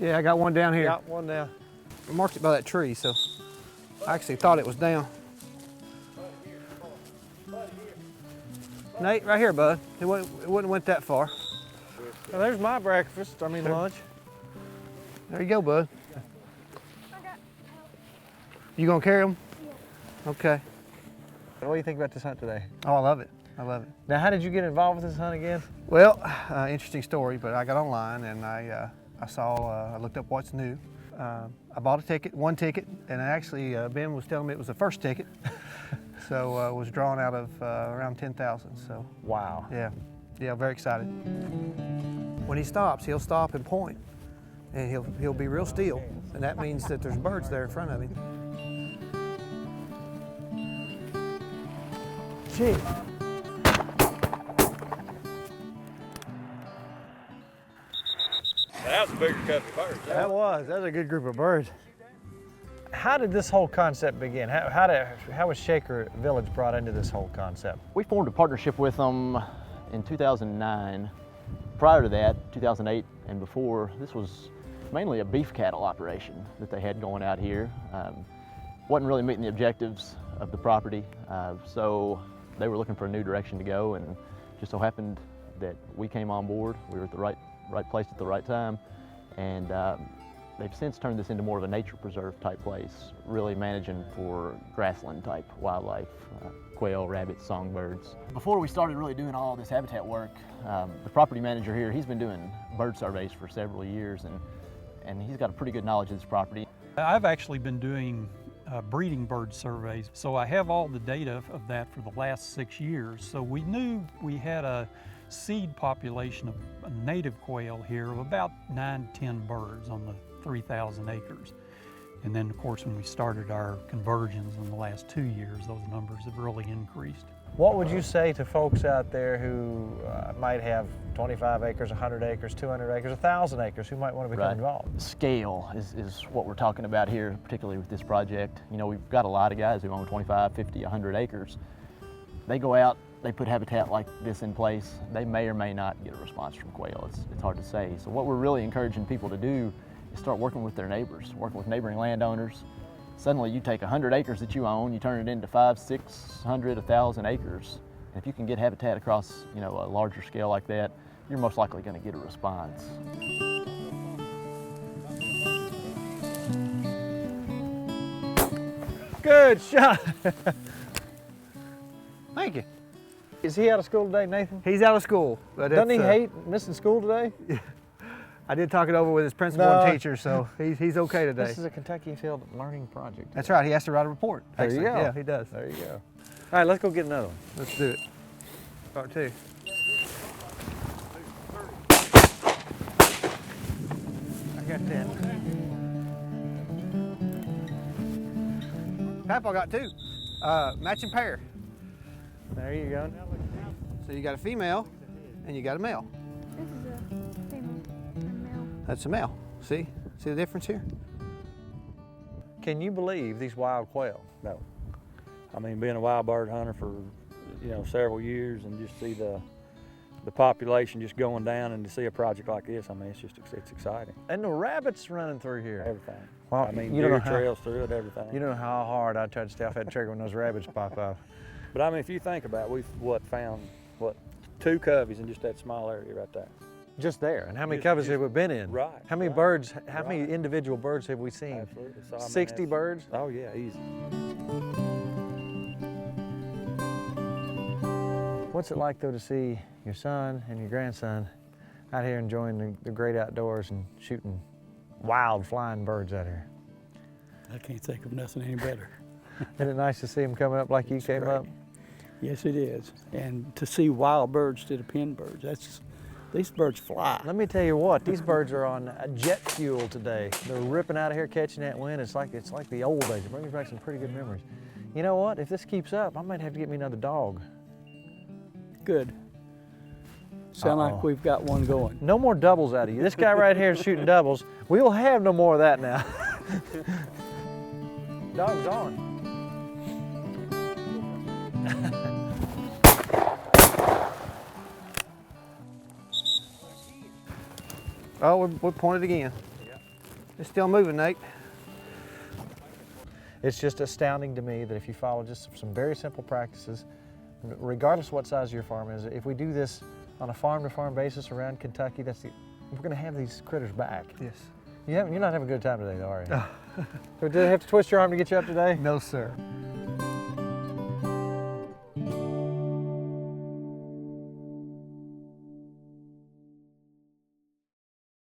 Yeah, I got one down here. Got one down. I marked it by that tree, so I actually thought it was down. Nate, right here, bud. It wouldn't went that far. Well, there's my breakfast, lunch. There you go, bud. You gonna carry them? Yeah. Okay. What do you think about this hunt today? Oh, I love it. I love it. Now, how did you get involved with this hunt again? Well, interesting story, but I got online and I looked up what's new. I bought a ticket, one ticket, and actually Ben was telling me it was the first ticket. So was drawn out of around 10,000. So wow. Yeah, very excited. When he stops, he'll stop and point, and he'll be real still, and that means that there's birds there in front of him. Gee. That was a bigger cut of birds. That was a good group of birds. How did this whole concept begin? How was Shaker Village brought into this whole concept? We formed a partnership with them in 2009. Prior to that, 2008 and before, this was mainly a beef cattle operation that they had going out here. Wasn't really meeting the objectives of the property, so they were looking for a new direction to go, and just so happened that we came on board. We were at the right place at the right time, and they've since turned this into more of a nature preserve type place, really managing for grassland type wildlife, quail, rabbits, songbirds. Before we started really doing all this habitat work, the property manager here, he's been doing bird surveys for several years, and he's got a pretty good knowledge of this property. I've actually been doing breeding bird surveys, so I have all the data of that for the last 6 years. So we knew we had a seed population of native quail here of about 9 to 10 birds on the 3,000 acres. And then of course when we started our conversions in the last 2 years, those numbers have really increased. What would you say to folks out there who might have 25 acres, 100 acres, 200 acres, 1,000 acres, who might want to become involved? Scale is what we're talking about here, particularly with this project. You know, we've got a lot of guys who own 25, 50, 100 acres. They go out, they put habitat like this in place, they may or may not get a response from quail. It's hard to say. So what we're really encouraging people to do is start working with their neighbors, working with neighboring landowners. Suddenly you take 100 acres that you own, you turn it into 500, 600, 1,000 acres. And if you can get habitat across, you know, a larger scale like that, you're most likely going to get a response. Good shot. Thank you. Is he out of school today, Nathan? He's out of school. But doesn't he hate missing school today? I did talk it over with his principal and teacher, so he's okay today. This is a Kentucky Afield learning project. That's right, he has to write a report. There you go. Yeah, he does. There you go. All right, let's go get another one. Let's do it. Part two. I got that. Papa got two. Matching pair. There you go. So you got a female and you got a male. This is a female and male. That's a male. See the difference here? Can you believe these wild quail? No. I mean, being a wild bird hunter for, you know, several years and just see the population just going down, and to see a project like this, I mean, it's exciting. And the rabbits running through here. Everything. Well, I mean, you don't know deer trails through it, everything. You don't know how hard I tried to stay off that trigger when those rabbits pop up. But I mean, if you think about it, we've found 2 coveys in just that small area right there. Just there. And how many coveys have we been in? Right. How many birds, how many individual birds have we seen? Absolutely. So, I mean, 60 birds? Oh yeah, easy. What's it like though to see your son and your grandson out here enjoying the great outdoors and shooting wild flying birds out here? I can't think of nothing any better. Isn't it nice to see them coming up like you came great. up? Yes, it is. And to see wild birds instead of pen birds, these birds fly. Let me tell you what, these birds are on jet fuel today. They're ripping out of here, catching that wind. It's like the old days. It brings back some pretty good memories. You know what? If this keeps up, I might have to get me another dog. Good. Sound like we've got one going. No more doubles out of you. This guy right here is shooting doubles. We will have no more of that now. Dog's on. Oh, we're pointed again. It's still moving, Nate. It's just astounding to me that if you follow just some very simple practices, regardless of what size your farm is, if we do this on a farm-to-farm basis around Kentucky, we're going to have these critters back. Yes. You're not having a good time today, though, are you? Did they have to twist your arm to get you up today? No, sir.